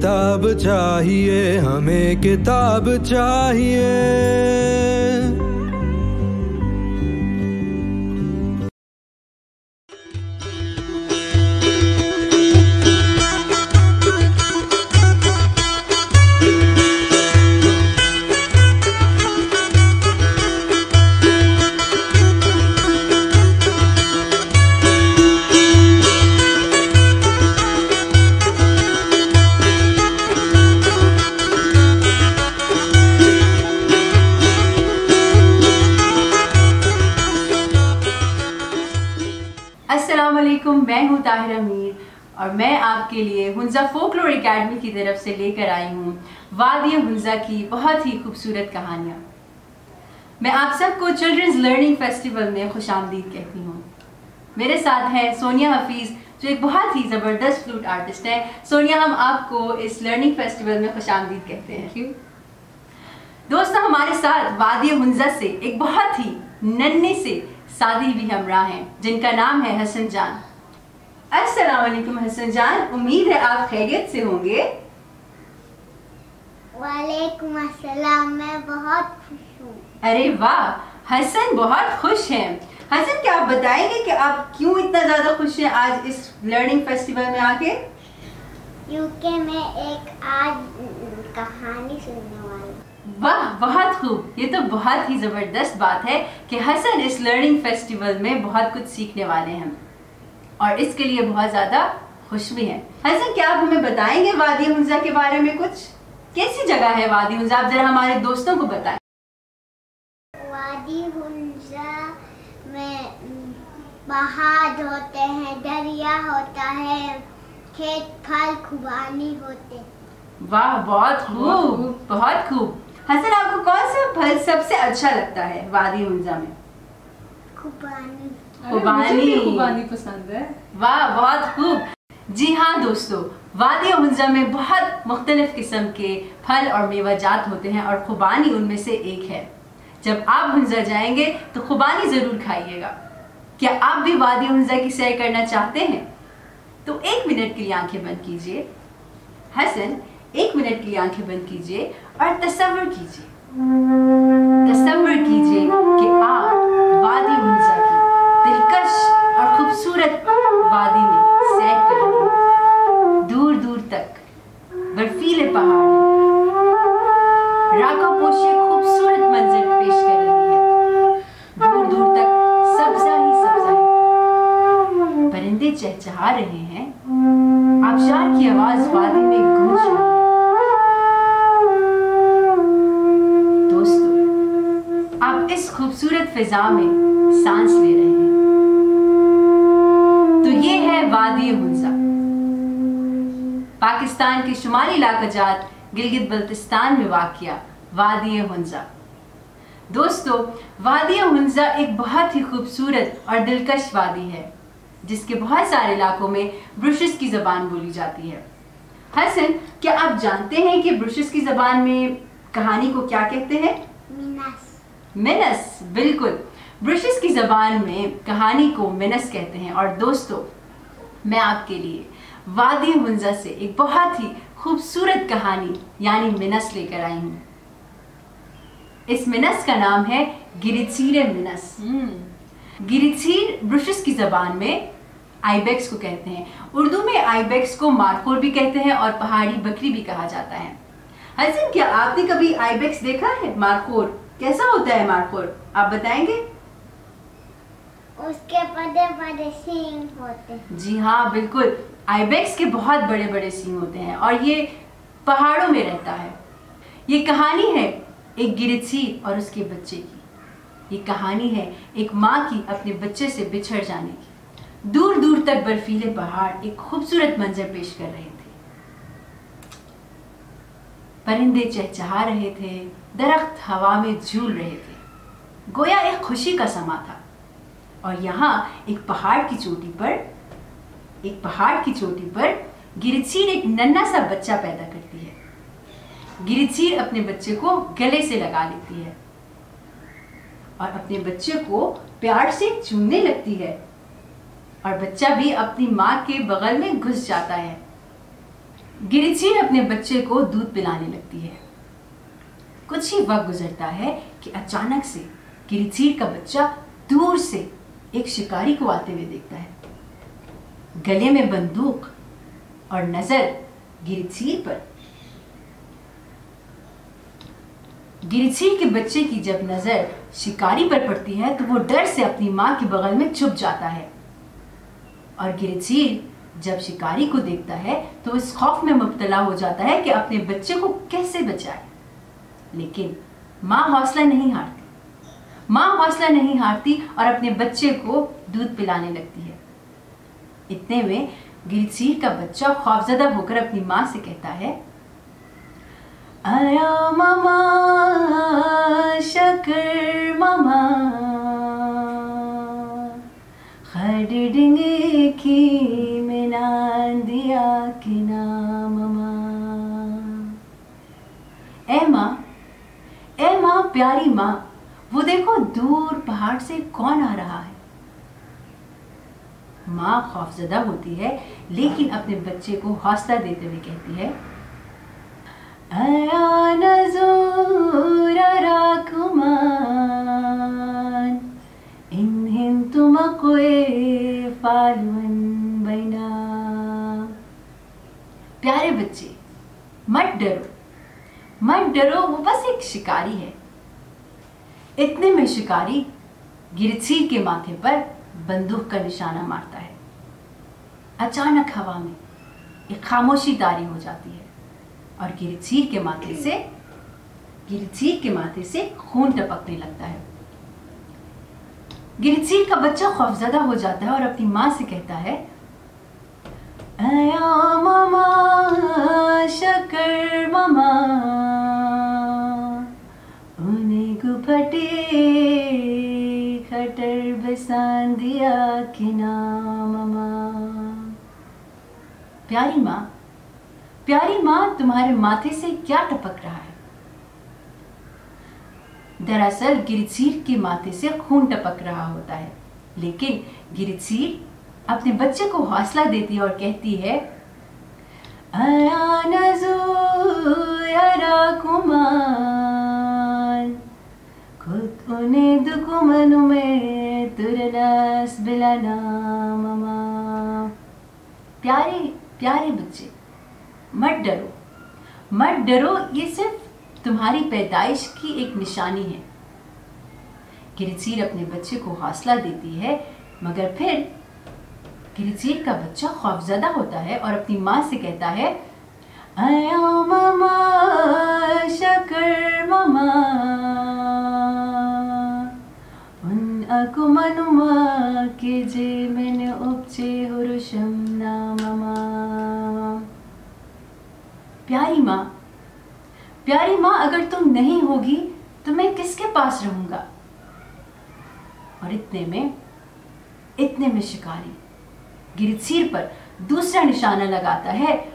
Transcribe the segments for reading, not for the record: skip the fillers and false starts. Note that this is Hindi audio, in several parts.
किताब चाहिए, हमें किताब चाहिए। अस्सलामुअलैकुम, मैं हूँ ताहिरा मीर और मैं आपके लिए हुंजा फोकलोर एकेडमी की तरफ से लेकर आई हूँ वादी हुंजा की बहुत ही खूबसूरत कहानियाँ। मैं आप सबको चिल्ड्रंस लर्निंग फेस्टिवल में खुशामदीद कहती हूँ। मेरे साथ है सोनिया हफीज़ जो एक बहुत ही ज़बरदस्त फ्लूट आर्टिस्ट है। सोनिया, हम आपको इस लर्निंग फेस्टिवल में खुशामदीद कहते हैं। दोस्तों, हमारे साथ वादी हुंजा से एक बहुत ही नन्हे से सादी भी हमरा हैं जिनका नाम है हसन जान। अस्सलाम वालेकुम हसन जान, उम्मीद है आप खैरियत से होंगे। वालेकुम अस्सलाम, मैं बहुत खुश हूँ। अरे वाह, हसन बहुत खुश हैं। हसन, क्या आप बताएंगे कि आप क्यों इतना ज्यादा खुश हैं आज इस लर्निंग फेस्टिवल में आके? क्योंकि मैं एक आज कहानी सुनने वाली। वाह, बहुत खूब। ये तो बहुत ही जबरदस्त बात है कि हसन इस लर्निंग फेस्टिवल में बहुत कुछ सीखने वाले हैं और इसके लिए बहुत ज्यादा खुश भी हैं। हसन, क्या आप हमें बताएंगे वादी हुंजा के बारे में कुछ? कैसी जगह है वादी हुंजा? आप जरा हमारे दोस्तों को बताएं। वादी हुंजा में पहाड़ होते हैं, दरिया होता है, खेत फल खुबानी होते। वाह, बहुत खूब, बहुत खूब। हसन, आपको कौन सा फल सबसे अच्छा लगता है वादी हुंजा में? खुबानी। खुबानी पसंद है। वाह, बहुत खूब। जी हाँ दोस्तों, वादी हुंजा में बहुत मुख्तलिफ किस्म के फल और मेवाजात होते हैं और खुबानी उनमें से एक है। जब आप हुंजा जाएंगे तो खुबानी जरूर खाइएगा। क्या आप भी वादी हुंजा की सैर करना चाहते हैं? तो 1 मिनट के लिए आंखें बंद कीजिए। हसन, 1 मिनट के लिए आंखें बंद कीजिए और तसव्वुर कीजिए कि आप वादी हुंजा की दिलकश और खूबसूरत वादी में सैर कर रहे हैं। दूर दूर तक बर्फीले पहाड़ हैं, राखों पोशी खूबसूरत मंजर पेश कर रही है। दूर दूर तक सब्जा ही सब्जा है, परिंदे चहचहा रहे हैं, आबशार की आवाज वादी में गूंज रही है। दोस्तों, आप इस खूबसूरत फिजा में सांस ले रहे हैं। तो ये है वादी हुंजा, पाकिस्तान के शुमाली इलाका जात गिलगित बल्तिस्तान में वाक़िया वादी हुंजा। दोस्तों, वादी हुंजा एक बहुत ही खूबसूरत और दिलकश वादी है जिसके बहुत सारे इलाकों में ब्रुशिश की जबान बोली जाती है। हसन, क्या आप जानते हैं कि ब्रुशिश की जबान में कहानी को क्या कहते हैं? मिनस। बिल्कुल, ब्रुशिश की जबान में कहानी को मिनस कहते हैं। और दोस्तों, मैं आपके लिए वादी हुंजा से एक बहुत ही खूबसूरत कहानी यानी मिनस लेकर आई हूँ। इस मिनस का नाम है गिरिचीरे मिनस। गिरिचीर ब्रुशिश की जबान में आइबेक्स को कहते हैं। उर्दू में आइबेक्स को मारखोर भी कहते हैं और पहाड़ी बकरी भी कहा जाता है। हसन, क्या आपने कभी आइबेक्स देखा है? मारखोर कैसा होता है? मारखोर आप बताएंगे? उसके बड़े बड़े सींग होते हैं। जी हाँ, बिल्कुल। आइबेक्स के बहुत बड़े बड़े सींग होते हैं और ये पहाड़ों में रहता है। ये कहानी है एक गिरिचीर और उसके बच्चे की। ये कहानी है एक माँ की अपने बच्चे से बिछड़ जाने की। दूर दूर तक बर्फीले पहाड़ एक खूबसूरत मंजर पेश कर रहे थे। परिंदे चहचहा रहे थे, दरख्त हवा में झूल रहे थे, गोया एक खुशी का समा था। और यहाँ एक पहाड़ की चोटी पर गिरिचीर एक नन्हा सा बच्चा पैदा करती है। गिरिचीर अपने बच्चे को गले से लगा लेती है और अपने बच्चे को प्यार से चूमने लगती है और बच्चा भी अपनी माँ के बगल में घुस जाता है। गिरिचीर अपने बच्चे को दूध पिलाने लगती है। कुछ ही वक्त गुजरता है कि अचानक से गिरिचीर का बच्चा दूर से एक शिकारी को आते हुए देखता है। गले में बंदूक और नजर गिरिचीर पर। गिरिचीर के बच्चे की जब नजर शिकारी पर पड़ती है तो वो डर से अपनी मां के बगल में छुप जाता है। और गिरिचीर जब शिकारी को देखता है तो इस खौफ में मुब्तला हो जाता है कि अपने बच्चे को कैसे बचाए। लेकिन मां हौसला नहीं हारती और अपने बच्चे को दूध पिलाने लगती है। इतने में गिरिचीर का बच्चा खौफजदा होकर अपनी मां से कहता है, आया मामा शकर मामा खड़िंगे की मिनान दिया कि ना मामा। ए माँ प्यारी माँ, वो देखो दूर पहाड़ से कौन आ रहा है। माँ खौफजदा होती है लेकिन अपने बच्चे को हौसला देते हुए कहती है, आया नज़ूर राकुमान इन तुम कोई फालवन बैना। प्यारे बच्चे मत डरो, वो बस एक शिकारी है। इतने में शिकारी गिरिचीर के माथे पर बंदूक का निशाना मारता है। अचानक हवा में एक खामोशी तारी हो जाती है और गिरिचीर के माथे से खून टपकने लगता है। गिरिचीर का बच्चा खौफजदा हो जाता है और अपनी मां से कहता है, आया मामा शकर मामा उन्हें गुफटे खटर बसान दिया कि ना मामा। प्यारी माँ तुम्हारे माथे से क्या टपक रहा है। दरअसल गिरिचीर के माथे से खून टपक रहा होता है, लेकिन गिरिचीर अपने बच्चे को हौसला देती है और कहती है, आया नज़ूर कुमान खुद उन्हें दुकुमनु में तुरनस बिलाना मामा। प्यारे बच्चे मत डरो, ये सिर्फ तुम्हारी पैदाइश की एक निशानी है। गिरिचीर अपने बच्चे को हौसला देती है, मगर फिर गिरिचीर का बच्चा खौफजदा होता है और अपनी मां से कहता है, आया मामा शकर मामा उन अकुमनुमा के जे मैंने उपचे हुरुशम ना मामा। प्यारी माँ अगर तुम नहीं होगी तो मैं किसके पास रहूंगा। और इतने में शिकारी गिरिचीर पर दूसरा निशाना लगाता है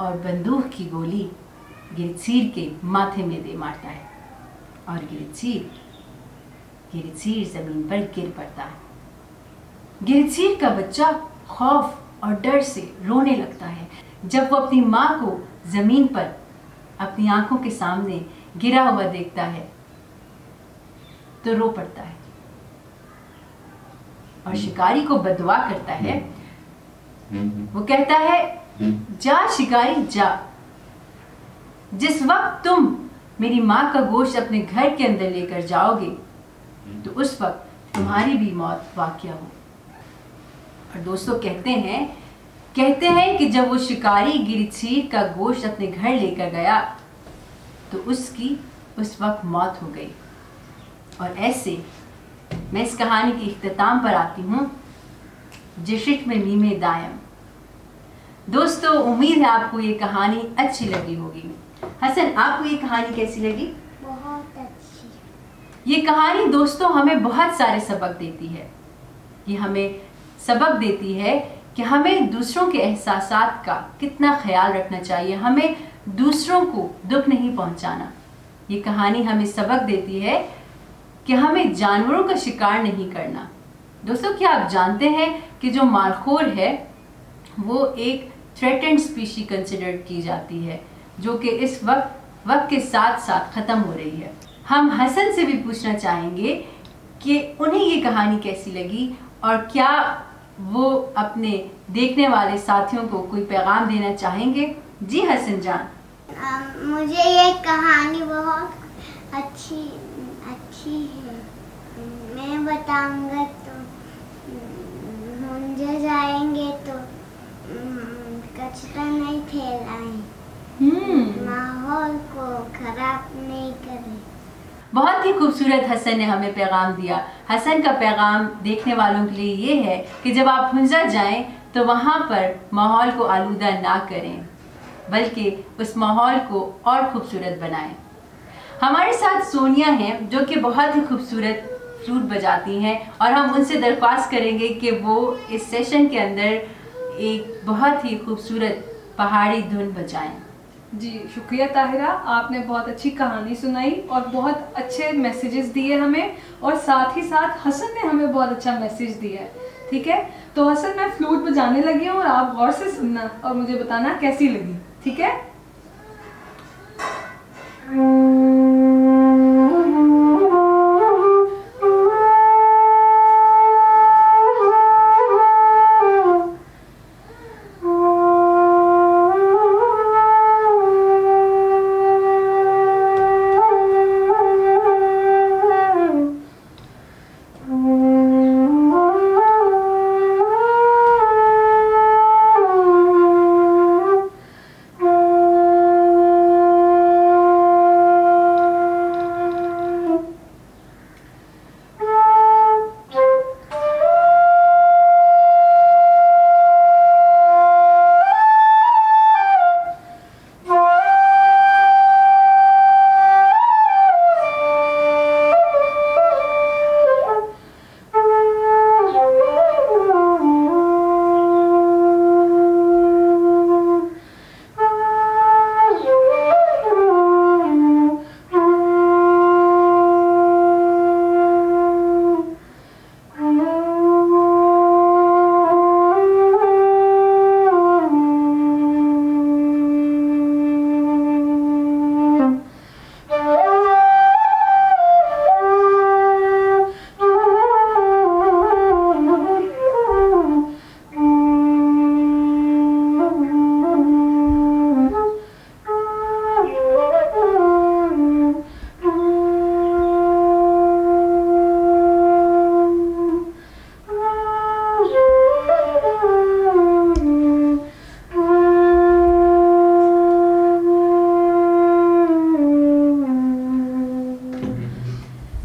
और बंदूक की गोली गिरिचीर के माथे में दे मारता है और गिरिचीर जमीन पर गिर पड़ता है। गिरिचीर का बच्चा खौफ और डर से रोने लगता है। जब वो अपनी माँ को जमीन पर अपनी आंखों के सामने गिरा हुआ देखता है तो रो पड़ता है और शिकारी को बददुआ करता है। वो कहता है, जा शिकारी जा, जिस वक्त तुम मेरी माँ का गोश्त अपने घर के अंदर लेकर जाओगे तो उस वक्त तुम्हारी भी मौत वाक़या हो। और दोस्तों कहते हैं कि जब वो शिकारी गिरिचीर का गोश्त अपने घर लेकर गया तो उसकी उस वक्त मौत हो गई। और ऐसे मैं इस कहानी के इख्तिताम पर आती हूँ, जिशिट में मीमे दायम। दोस्तों उम्मीद है आपको ये कहानी अच्छी लगी होगी। हसन, आपको ये कहानी कैसी लगी? बहुत अच्छी। ये कहानी दोस्तों हमें बहुत सारे सबक देती है। ये हमें सबक देती है कि हमें दूसरों के एहसासात का कितना ख्याल रखना चाहिए, हमें दूसरों को दुख नहीं पहुंचाना। ये कहानी हमें सबक देती है कि हमें जानवरों का शिकार नहीं करना। दोस्तों क्या आप जानते हैं कि जो मालखोर है वो एक थ्रेटेंड स्पीशी कंसिडर की जाती है, जो कि इस वक्त के साथ साथ ख़त्म हो रही है। हम हसन से भी पूछना चाहेंगे कि उन्हें ये कहानी कैसी लगी और क्या वो अपने देखने वाले साथियों को कोई पैगाम देना चाहेंगे। जी हसन जान। मुझे ये कहानी बहुत अच्छी है। मैं बताऊंगा तो हुंजा जाएंगे तो कचरा नहीं फैलाएं, माहौल को खराब नहीं करें। बहुत ही खूबसूरत हसन ने हमें पैगाम दिया। हसन का पैगाम देखने वालों के लिए ये है कि जब आप हुंजा जाएं तो वहाँ पर माहौल को आलूदा ना करें, बल्कि उस माहौल को और खूबसूरत बनाएं। हमारे साथ सोनिया हैं जो कि बहुत ही खूबसूरत फ्लूट बजाती हैं और हम उनसे दरख्वास्त करेंगे कि वो इस सेशन के अंदर एक बहुत ही खूबसूरत पहाड़ी धुन बजाएं। जी शुक्रिया ताहिरा, आपने बहुत अच्छी कहानी सुनाई और बहुत अच्छे मैसेजेस दिए हमें, और साथ ही साथ हसन ने हमें बहुत अच्छा मैसेज दिया है। ठीक है, तो हसन मैं फ्लूट बजाने लगी हूँ और आप गौर से सुनना और मुझे बताना कैसी लगी। ठीक है।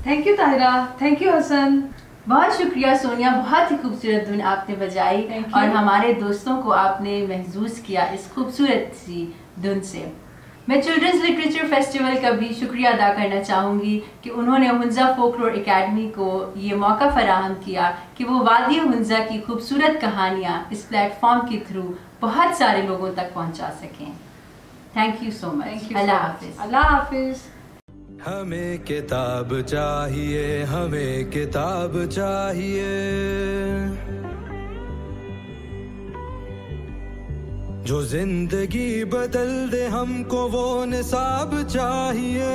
Thank you Tahira, thank you Hasan. बहुत शुक्रिया सोनिया, बहुत ही खूबसूरत धुन आपने बजाई और हमारे दोस्तों को आपने महसूस किया इस खूबसूरत सी धुन से। मैं चिल्ड्रंस लिटरेचर फेस्टिवल का भी शुक्रिया अदा करना चाहूँगी कि उन्होंने हुंजा फोकलोर एकेडमी को ये मौका फराहम किया कि वो वादी हुंजा की खूबसूरत कहानियाँ इस प्लेटफॉर्म के थ्रू बहुत सारे लोगों तक पहुँचा सकें। Thank you so much. अल्लाह हाफिज़। अल्लाह हाफिज़। हमें किताब चाहिए, हमें किताब चाहिए, जो जिंदगी बदल दे हमको वो निसाब चाहिए।